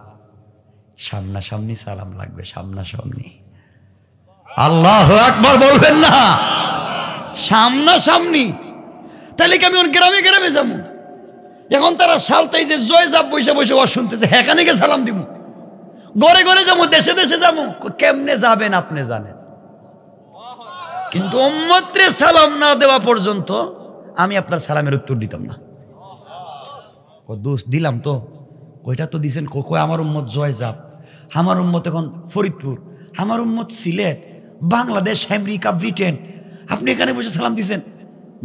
সামনাসামনি সালাম লাগবে, সামনাসামনি। আল্লাহু আকবার বলবেন না, সামনাসামনি। তাহলে কি আমি গ্রামে গ্রামে যাবো? এখন তারা সালতাই যে জয় যাব বসে বসে ওয়াজ শুনতেছে, এখানে গিয়ে সালাম দিব? ঘরে ঘরে যাবো, দেশে দেশে যাবো? কেমনে যাবেন আপনি জানেন, কিন্তু উম্মতরে সালাম না দেওয়া পর্যন্ত আমি আপনার সালামের উত্তর দিতাম না। দোষ দিলাম তো, কয়টা তো দিছেন? কই আমার উম্মত জয় যাব, আমার উম্মত এখন ফরিদপুর, আমার উম্মত সিলেট, বাংলাদেশ, আমেরিকা, ব্রিটেন, আপনি এখানে বসে সালাম দিছেন?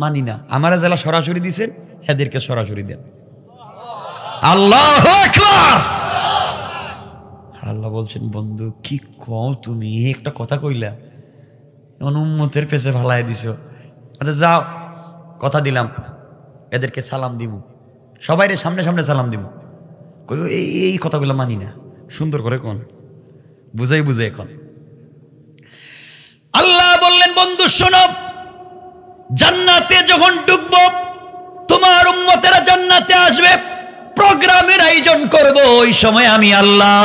মানি না। আমার জেলা সরাসরি দিছেন, এদেরকে সরাসরি দেন। আল্লাহু আকবার। আল্লাহ বলছেন বন্ধু কি কও তুমি, একটা কথা কইলা এমন উম্মতের পেছে ভালাই দিছো। আচ্ছা যাও, কথা দিলাম এদেরকে সালাম দিব, সবাইরে সামনে সামনে সালাম দিব। কই এই কথাগুলো মানি না। সুন্দর করে কোন বুঝাই বুঝাই এখন। আল্লাহ বললেন বন্ধু শোনো, জান্নাতে যখন ঢুকবো, তোমার উম্মতেরা জান্নাতে আসবে, প্রোগ্রামের আয়োজন করব, ওই সময় আমি আল্লাহ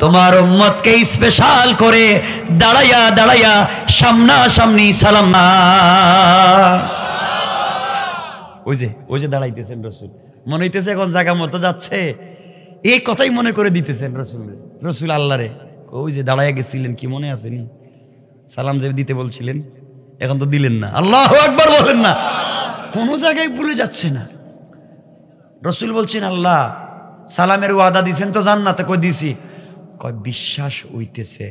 তোমার উম্মতকে স্পেশাল করে দাঁড়াইয়া দাঁড়াইয়া সামনাসামনি সালাম। ওই যে দাঁড়াইতেছেন রসুল, মনে হইতেছে এখন জায়গা মতো যাচ্ছে, এই কথাই মনে করে দিতেছেন রসুল আল্লাহরে। ওই যে দাঁড়াইয়া গেছিলেন, কি মনে আসেনি? সালাম যে দিতে বলছিলেন, এখন তো দিলেন না। আল্লাহু আকবার বলেন না, কোনো জায়গায় ভুলে যাচ্ছে না। রসুল বলছেন আল্লাহ সালামের ওয়াদা দিছেন তো জান্নাতে? কই দিছি। কয় বিশ্বাস হইতেছে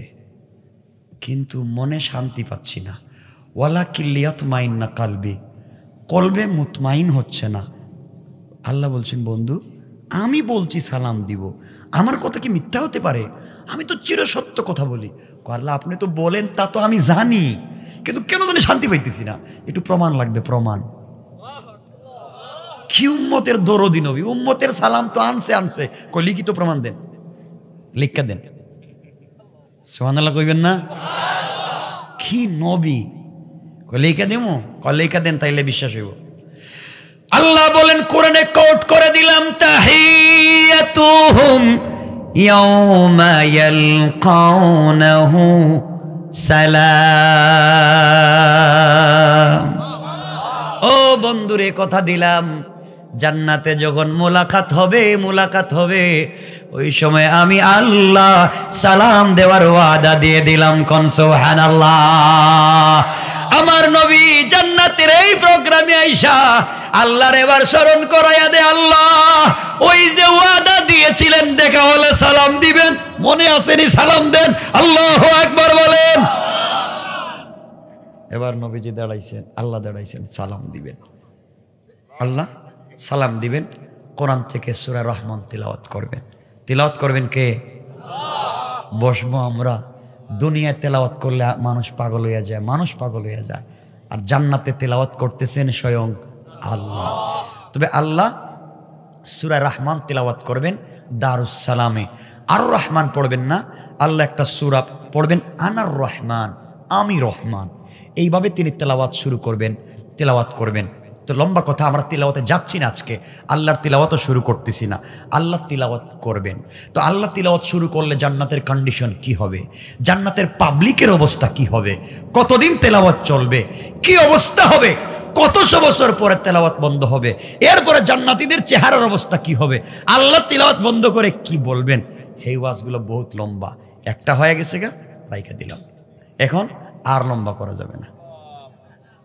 কিন্তু মনে শান্তি পাচ্ছি না। ওয়ালাকিন লিয়াতমাইন্না কালবি, কলবে মুতমাইন হচ্ছে না। আল্লাহ বলছেন বন্ধু আমি বলছি সালাম দিব, আমার কথা কি মিথ্যা হতে পারে? আমি তো চিরসত্য কথা বলি। আল্লাহ আপনি তো বলেন তা তো আমি জানি, কিন্তু কেন জানি শান্তি পাইতেছি না, একটু প্রমাণ লাগবে। প্রমাণ কি? উম্মতের দরদি নবী, উম্মতের সালাম তো আনছে। কই লিখিত প্রমাণ দেন, লিখা দেন। সুবহানাল্লাহ কইবেন না? কি নবী, কই লিখা দেবো? কই লিখা দেন, তাইলে বিশ্বাস হইব। আল্লাহ বলেন কোরআনে কোট করে দিলাম, তাহিয়াতুহুম ইয়াওমা ইয়ালকাউনাহু সালাম। ও বন্ধুরে কথা দিলাম, জান্নাতে যখন মোলাকাত হবে, ওই সময় আমি আল্লাহ সালাম দেওয়ার ওয়াদা দিয়ে দিলাম। কোন সুবহানাল্লাহ। আমার নবী জান্নাতের এই প্রোগ্রামে আইসা আল্লাহর এবার স্মরণ করাইয়া দে, আল্লাহ ওই যে ওয়াদা দিয়েছিলেন দেখা হলে সালাম দিবেন, মনে আসেনি? সালাম দেন। আল্লাহু আকবার বলেন। এবার নবীজি দাঁড়াইছেন, আল্লাহ দাঁড়াইছেন, সালাম দিবেন। আল্লাহ সালাম দিবেন, কোরআন থেকে সূরা রহমান তিলাওয়াত করবেন। তিলাওয়াত করবেন কে? বসবো আমরা। দুনিয়ায় তেলাওয়াত করলে মানুষ পাগল হইয়া যায়, আর জান্নাতে তেলাওয়াত করতেছেন স্বয়ং আল্লাহ। তবে আল্লাহ সূরা রহমান তিলাওয়াত করবেন দারুস সালামে। আর রহমান পড়বেন না, আল্লাহ একটা সূরা পড়বেন আনার রহমান, আমি রহমান, এইভাবে তিনি তেলাওয়াত শুরু করবেন, তেলাওয়াত করবেন। তো লম্বা কথা, আমরা তিলাওয়াতে যাচ্ছি না আজকে, আল্লাহর তিলাওয়াতও শুরু করতেছি না, আল্লাহ তিলাওয়াত করবেন। তো আল্লাহ তিলাওয়াত শুরু করলে জান্নাতের কন্ডিশন কি হবে, জান্নাতের পাবলিকের অবস্থা কি হবে, কতদিন তেলাওয়াত চলবে, কি অবস্থা হবে, কতশো বছর পরে তেলাওয়াত বন্ধ হবে, এরপরে জান্নাতীদের চেহারার অবস্থা কি হবে, আল্লাহ তিলাওয়াত বন্ধ করে কি বলবেন, এই ওয়াজগুলো বহুত লম্বা। একটা হয়ে গেছে গা, রাইখা দিলাম, এখন আর লম্বা করা যাবে না।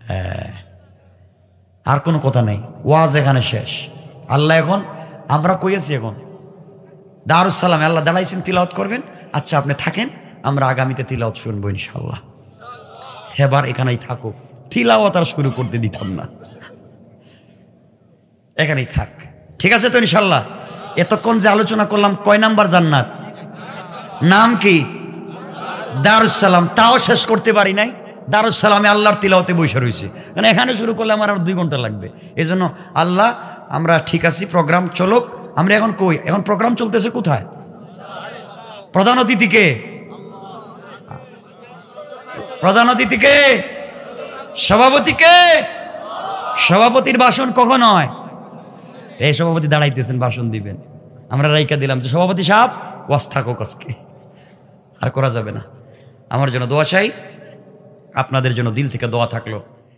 হ্যাঁ, আর কোনো কথা নেই, ওয়াজ এখানে শেষ। আল্লাহ এখন, আমরা কইয়াছি এখন দারুস সালামে আল্লাহ দাঁড়াইছেন, তিলাওয়াত করবেন। আচ্ছা আপনি থাকেন, আমরা আগামীতে তিলাওয়াত শুনবো ইনশাল্লাহ। এবার এখানেই থাকো, তিলাওয়াত আর শুরু করতে দিতাম না, এখানেই থাক, ঠিক আছে তো ইনশাল্লাহ। এতক্ষণ যে আলোচনা করলাম, কয় নাম্বার জান্নাত, নাম কি, দারুস সালাম, তাও শেষ করতে পারি নাই। দারুস সালামে আল্লাহর তিলাওয়াতে বসে রয়েছে, কারণ এখানে শুরু করলে আমার আর 2 ঘন্টা লাগবে। এই জন্য আল্লাহ, আমরা ঠিক আছি, প্রোগ্রাম চলুক। আমরা এখন কই, এখন প্রোগ্রাম চলতেছে কোথায়, প্রধান অতিথিকে, প্রধান অতিথিকে, সভাপতিকে, সভাপতির ভাষণ কখন হয়, এই সভাপতি দাঁড়াইতেছেন, ভাষণ দিবেন, আমরা রাইকা দিলাম যে সভাপতি সাহেব ওয়াজ থাকুক আজকে, আর করা যাবে না। আমার জন্য দোয়া চাই, আপনাদের জন্য দিল থেকে দোয়া থাকলো।